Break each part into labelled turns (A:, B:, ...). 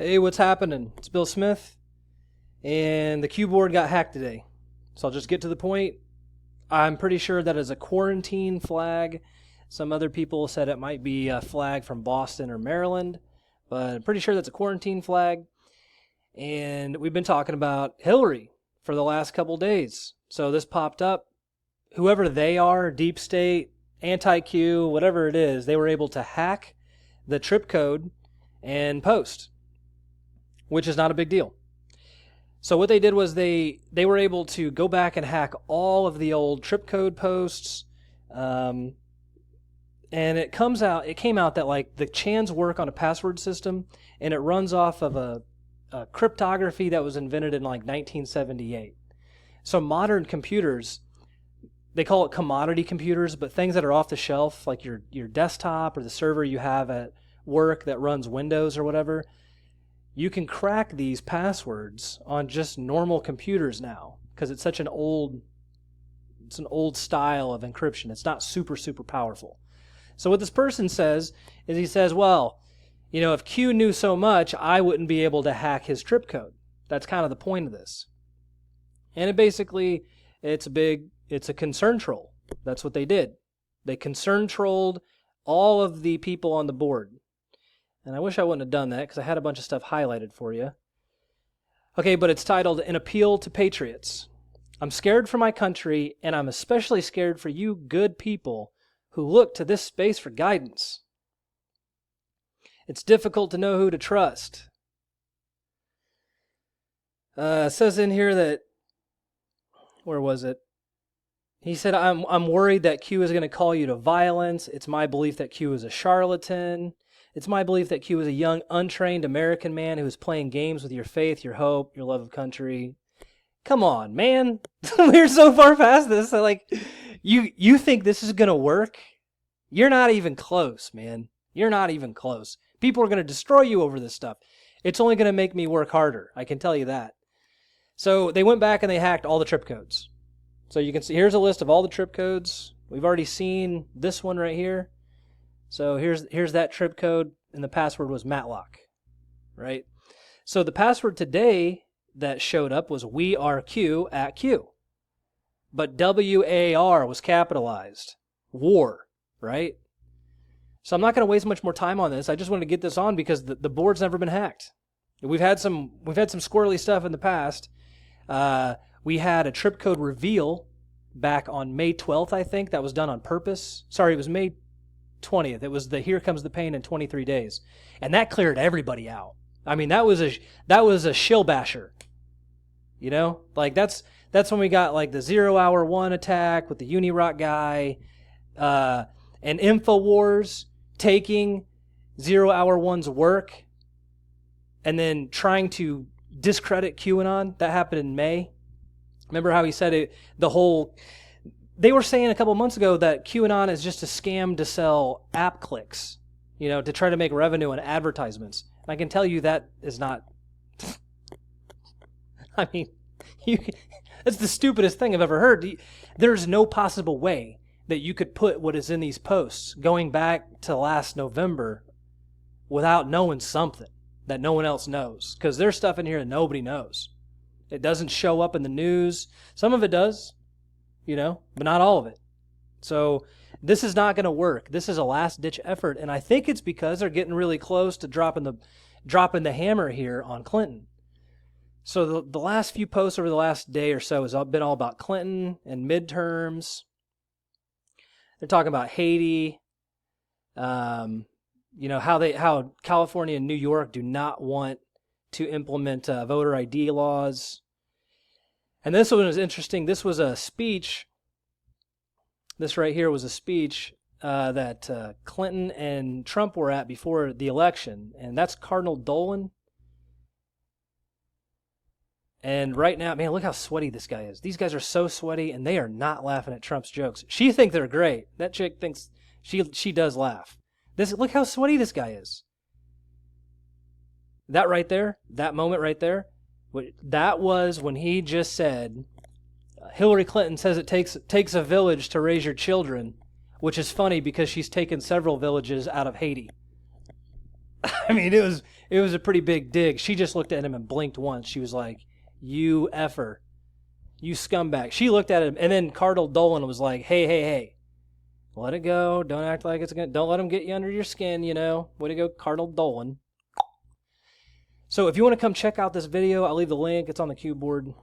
A: Hey, what's happening? It's Bill Smith, and the Q board got hacked today. So I'll just get to the point. I'm pretty sure that is a quarantine flag. Some other people said it might be a flag from Boston or Maryland, but I'm pretty sure that's a quarantine flag. And we've been talking about Hillary for the last couple days. So this popped up. Whoever they are, Deep State, Anti-Q, whatever it is, they were able to hack the trip code and post, which is not a big deal. So what they did was they were able to go back and hack all of the old trip code posts, and it came out that like the Chans work on a password system, and it runs off of a cryptography that was invented in like 1978. So modern computers, they call it commodity computers, but things that are off the shelf, like your desktop or the server you have at work that runs Windows or whatever, you can crack these passwords on just normal computers now because it's an old style of encryption. It's not super powerful. So what this person says is he says, well, you know, if Q knew so much, I wouldn't be able to hack his trip code. That's kind of the point of this. And it's a concern troll. That's what they did. They concern trolled all of the people on the board. And I wish I wouldn't have done that because I had a bunch of stuff highlighted for you. Okay, but it's titled An Appeal to Patriots. I'm scared for my country, and I'm especially scared for you good people who look to this space for guidance. It's difficult to know who to trust. It says in here that, where was it? He said, I'm worried that Q is going to call you to violence. It's my belief that Q is a charlatan. It's my belief that Q is a young, untrained American man who is playing games with your faith, your hope, your love of country. Come on, man. We're so far past this. Like, you think this is going to work? You're not even close, man. You're not even close. People are going to destroy you over this stuff. It's only going to make me work harder. I can tell you that. So they went back and they hacked all the trip codes. So you can see, here's a list of all the trip codes. We've already seen this one right here. So here's that trip code, and the password was Matlock, right? So the password today that showed up was we are Q at Q. But WAR was capitalized. War, right? So I'm not going to waste much more time on this. I just wanted to get this on because the board's never been hacked. We've had some squirrely stuff in the past. We had a trip code reveal back on May 12th, I think. That was done on purpose. Sorry, it was May 20th. It was the Here Comes the Pain in 23 days. And that cleared everybody out. I mean, that was a shill basher. You know? Like that's when we got like the 0 Hour 1 attack with the Unirock guy, and InfoWars taking 0 Hour 1's work and then trying to discredit QAnon. That happened in May. Remember how he said it, they were saying a couple months ago that QAnon is just a scam to sell app clicks, you know, to try to make revenue on advertisements. And I can tell you that is not, I mean, that's the stupidest thing I've ever heard. There's no possible way that you could put what is in these posts going back to last November without knowing something that no one else knows. Because there's stuff in here that nobody knows. It doesn't show up in the news. Some of it does, you know, but not all of it. So this is not going to work. This is a last-ditch effort, and I think it's because they're getting really close to dropping the hammer here on Clinton. So the last few posts over the last day or so has been all about Clinton and midterms. They're talking about Haiti, you know, how California and New York do not want to implement voter ID laws. And this one was interesting. This was a speech. This right here was a speech that Clinton and Trump were at before the election. And that's Cardinal Dolan. And right now, man, look how sweaty this guy is. These guys are so sweaty, and they are not laughing at Trump's jokes. She thinks they're great. That chick thinks she does laugh. Look how sweaty this guy is. That right there, that moment right there, that was when he just said, Hillary Clinton says it takes a village to raise your children, which is funny because she's taken several villages out of Haiti. I mean, it It was a pretty big dig. She just looked at him and blinked once. She was like, "You effer, you scumbag." She looked at him, and then Cardinal Dolan was like, "Hey, let it go. Don't act like it's gonna. Don't let him get you under your skin. Way to go, Cardinal Dolan." So if you want to come check out this video, I'll leave the link. It's on the cue board.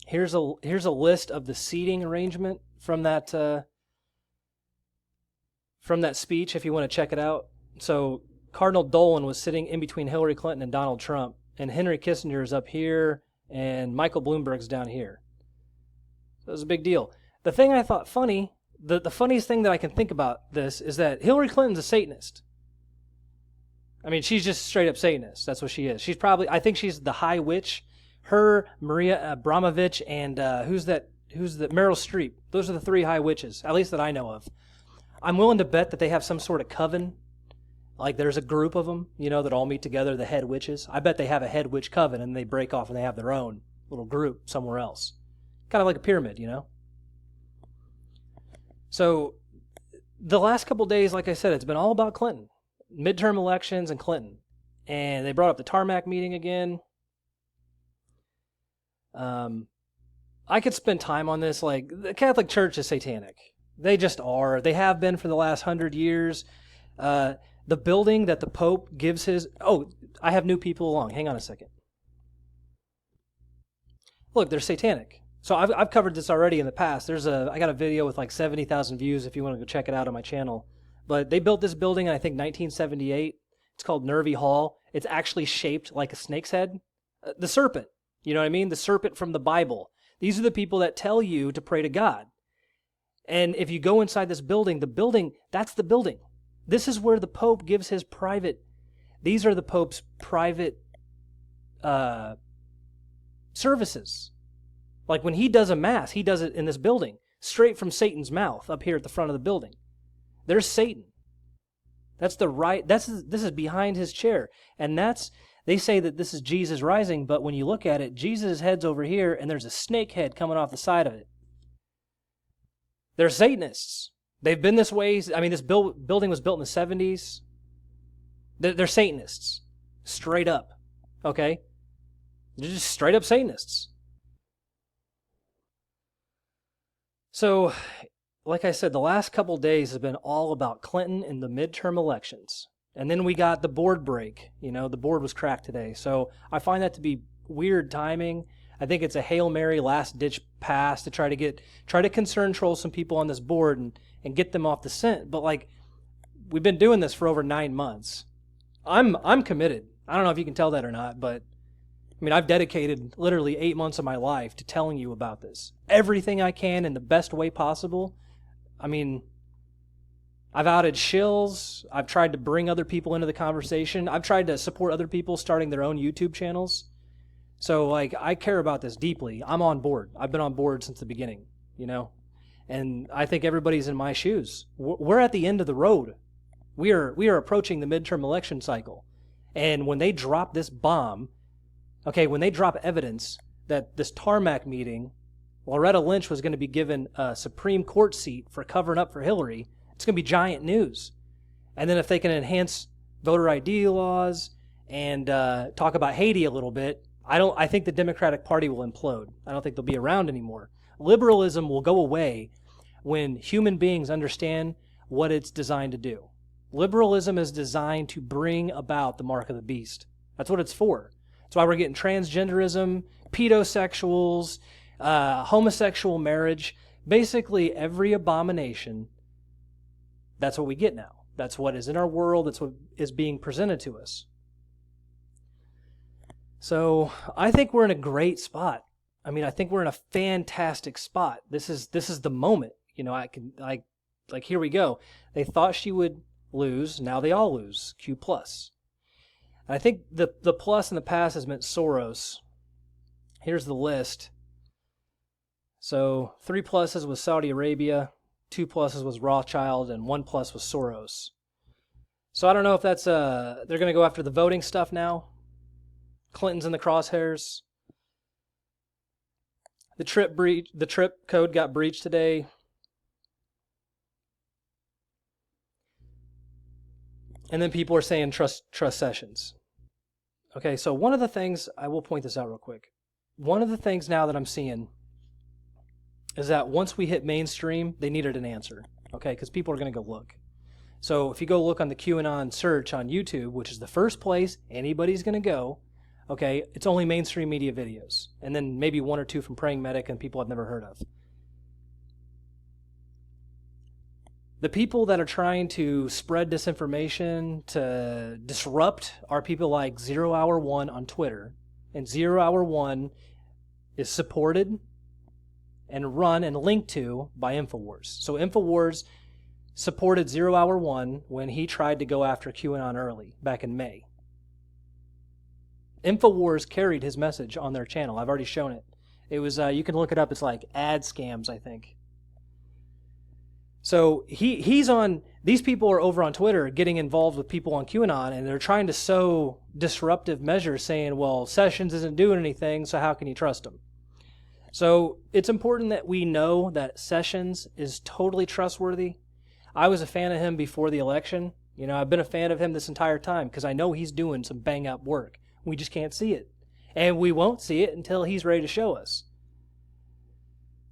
A: Here's a list of the seating arrangement from that speech. If you want to check it out. So Cardinal Dolan was sitting in between Hillary Clinton and Donald Trump, and Henry Kissinger is up here, and Michael Bloomberg's down here. So it was a big deal. The thing I thought funny, the funniest thing that I can think about this is that Hillary Clinton's a Satanist. I mean, she's just straight up Satanist. That's what she is. She's probably, I think she's the high witch. Her, Maria Abramovich, and who's the Meryl Streep. Those are the three high witches, at least that I know of. I'm willing to bet that they have some sort of coven. Like there's a group of them, that all meet together, the head witches. I bet they have a head witch coven and they break off and they have their own little group somewhere else. Kind of like a pyramid, So the last couple days, like I said, it's been all about Clinton. Midterm elections and Clinton. And they brought up the TARMAC meeting again. I could spend time on this. Like, the Catholic Church is satanic. They just are. They have been for the last 100 years. The building that the Pope gives his... Oh, I have new people along. Hang on a second. Look, they're satanic. So I've covered this already in the past. I got a video with like 70,000 views if you want to go check it out on my channel. But they built this building in, I think, 1978. It's called Nervy Hall. It's actually shaped like a snake's head. The serpent. You know what I mean? The serpent from the Bible. These are the people that tell you to pray to God. And if you go inside this building, that's the building. This is where the Pope gives his private... These are the Pope's private services. Like when he does a mass, he does it in this building, straight from Satan's mouth up here at the front of the building. There's Satan. This is behind his chair. And they say that this is Jesus rising, but when you look at it, Jesus' head's over here, and there's a snake head coming off the side of it. They're Satanists. They've been this way. I mean, this building was built in the 70s. They're Satanists. Straight up. Okay? They're just straight up Satanists. So, like I said, the last couple days have been all about Clinton and the midterm elections. And then we got the board break. The board was cracked today. So I find that to be weird timing. I think it's a Hail Mary last-ditch pass to try to concern troll some people on this board and get them off the scent. But like, we've been doing this for over 9 months. I'm committed. I don't know if you can tell that or not, but I mean, I've dedicated literally 8 months of my life to telling you about this. Everything I can in the best way possible. I mean, I've outed shills. I've tried to bring other people into the conversation. I've tried to support other people starting their own YouTube channels. So, like, I care about this deeply. I'm on board. I've been on board since the beginning, And I think everybody's in my shoes. We're at the end of the road. We are approaching the midterm election cycle. And when they drop this bomb, when they drop evidence that this TARMAC meeting, Loretta Lynch was going to be given a Supreme Court seat for covering up for Hillary, it's going to be giant news. And then if they can enhance voter ID laws and talk about Haiti a little bit, I think the Democratic Party will implode. I don't think they'll be around anymore. Liberalism will go away when human beings understand what it's designed to do. Liberalism is designed to bring about the mark of the beast. That's what it's for. That's why we're getting transgenderism, pedosexuals, homosexual marriage, basically every abomination. That's what we get now. That's what is in our world. That's what is being presented to us. So I think we're in a great spot. I mean, I think we're in a fantastic spot. This is the moment. Here we go. They thought she would lose. Now they all lose. Q+. And I think the plus in the past has meant Soros. Here's the list. So 3 pluses was Saudi Arabia, 2 pluses was Rothschild, and 1 plus was Soros. So I don't know if that's they're going to go after the voting stuff now. Clinton's in the crosshairs. The trip code got breached today. And then people are saying trust Sessions. Okay, so one of the things, I will point this out real quick. One of the things now that I'm seeing is that once we hit mainstream, they needed an answer, okay, because people are going to go look. So if you go look on the QAnon search on YouTube, which is the first place anybody's going to go, okay, it's only mainstream media videos, and then maybe one or two from Praying Medic and people I've never heard of. The people that are trying to spread disinformation, to disrupt, are people like 0 Hour 1 on Twitter. And 0 Hour 1 is supported and run and linked to by InfoWars. So InfoWars supported 0 Hour 1 when he tried to go after QAnon early, back in May. InfoWars carried his message on their channel. I've already shown it. It was, you can look it up, it's like ad scams, I think. So he's on, these people are over on Twitter getting involved with people on QAnon, and they're trying to sow disruptive measures saying, well, Sessions isn't doing anything, so how can you trust him? So it's important that we know that Sessions is totally trustworthy. I was a fan of him before the election. You know, I've been a fan of him this entire time because I know he's doing some bang-up work. We just can't see it. And we won't see it until he's ready to show us.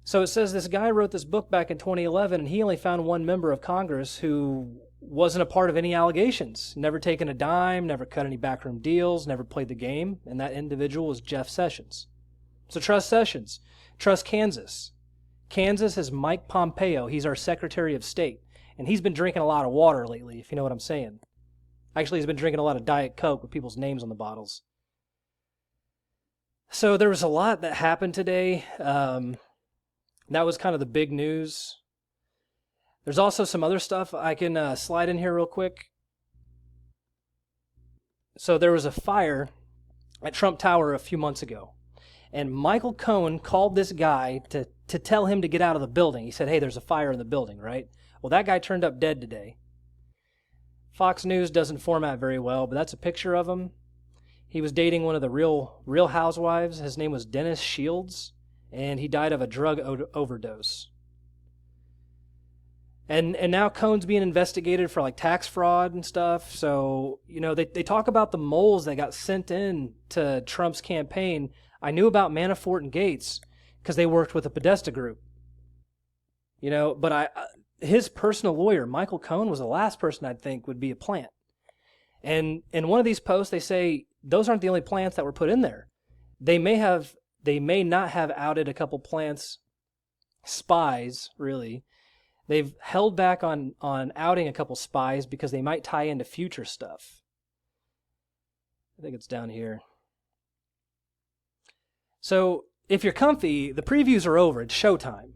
A: So it says this guy wrote this book back in 2011, and he only found one member of Congress who wasn't a part of any allegations, never taken a dime, never cut any backroom deals, never played the game, and that individual was Jeff Sessions. So trust Sessions. Trust Kansas. Kansas is Mike Pompeo. He's our Secretary of State, and he's been drinking a lot of water lately, if you know what I'm saying. Actually, he's been drinking a lot of Diet Coke with people's names on the bottles. So there was a lot that happened today. That was kind of the big news. There's also some other stuff I can slide in here real quick. So there was a fire at Trump Tower a few months ago, and Michael Cohen called this guy to tell him to get out of the building. He said, hey, there's a fire in the building, right? Well, that guy turned up dead today. Fox News doesn't format very well, but that's a picture of him. He was dating one of the real housewives. His name was Dennis Shields. And he died of a drug overdose. And now Cohen's being investigated for like tax fraud and stuff. So, you know, they talk about the moles that got sent in to Trump's campaign. I knew about Manafort and Gates because they worked with the Podesta group. You know, but his personal lawyer, Michael Cohen, was the last person I'd think would be a plant. And in one of these posts, they say those aren't the only plants that were put in there. They may not have outed a couple plants, spies, really. They've held back on outing a couple spies because they might tie into future stuff. I think it's down here. So if you're comfy, the previews are over. It's showtime.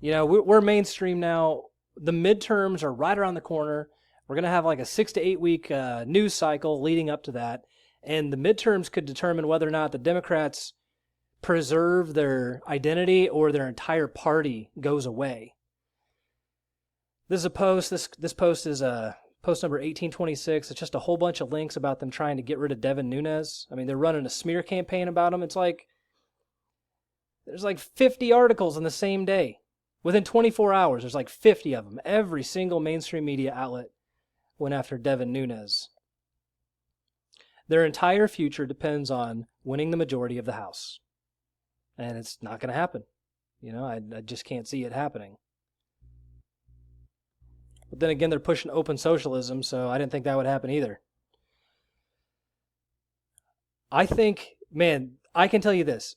A: You know, we're mainstream now. The midterms are right around the corner. We're going to have like a 6 to 8 week news cycle leading up to that. And the midterms could determine whether or not the Democrats preserve their identity or their entire party goes away. This is a post. This post is post number 1826. It's just a whole bunch of links about them trying to get rid of Devin Nunes. I mean, they're running a smear campaign about him. It's like there's like 50 articles in the same day. Within 24 hours, there's like 50 of them. Every single mainstream media outlet went after Devin Nunes. Their entire future depends on winning the majority of the House. And it's not going to happen. You know, I just can't see it happening. But then again, they're pushing open socialism, so I didn't think that would happen either. I think, man, I can tell you this.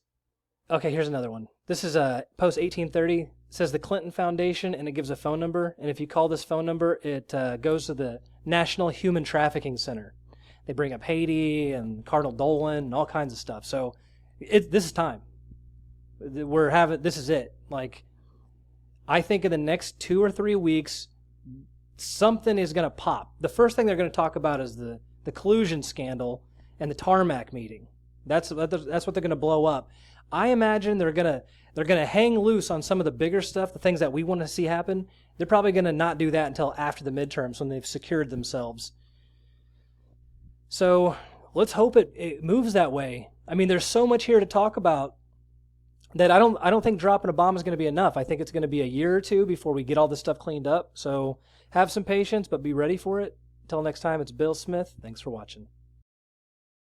A: Okay, here's another one. This is post 1830. It says the Clinton Foundation, and it gives a phone number. And if you call this phone number, it goes to the National Human Trafficking Center. They bring up Haiti and Cardinal Dolan and all kinds of stuff. So this is time. This is it. Like, I think in the next 2 or 3 weeks, something is going to pop. The first thing they're going to talk about is the collusion scandal and the TARMAC meeting. That's what they're going to blow up. I imagine they're going to hang loose on some of the bigger stuff, the things that we want to see happen. They're probably going to not do that until after the midterms when they've secured themselves. So let's hope it moves that way. I mean, there's so much here to talk about that I don't think dropping a bomb is going to be enough. I think it's going to be a year or two before we get all this stuff cleaned up. So have some patience, but be ready for it. Until next time, it's Bill Smith. Thanks for watching.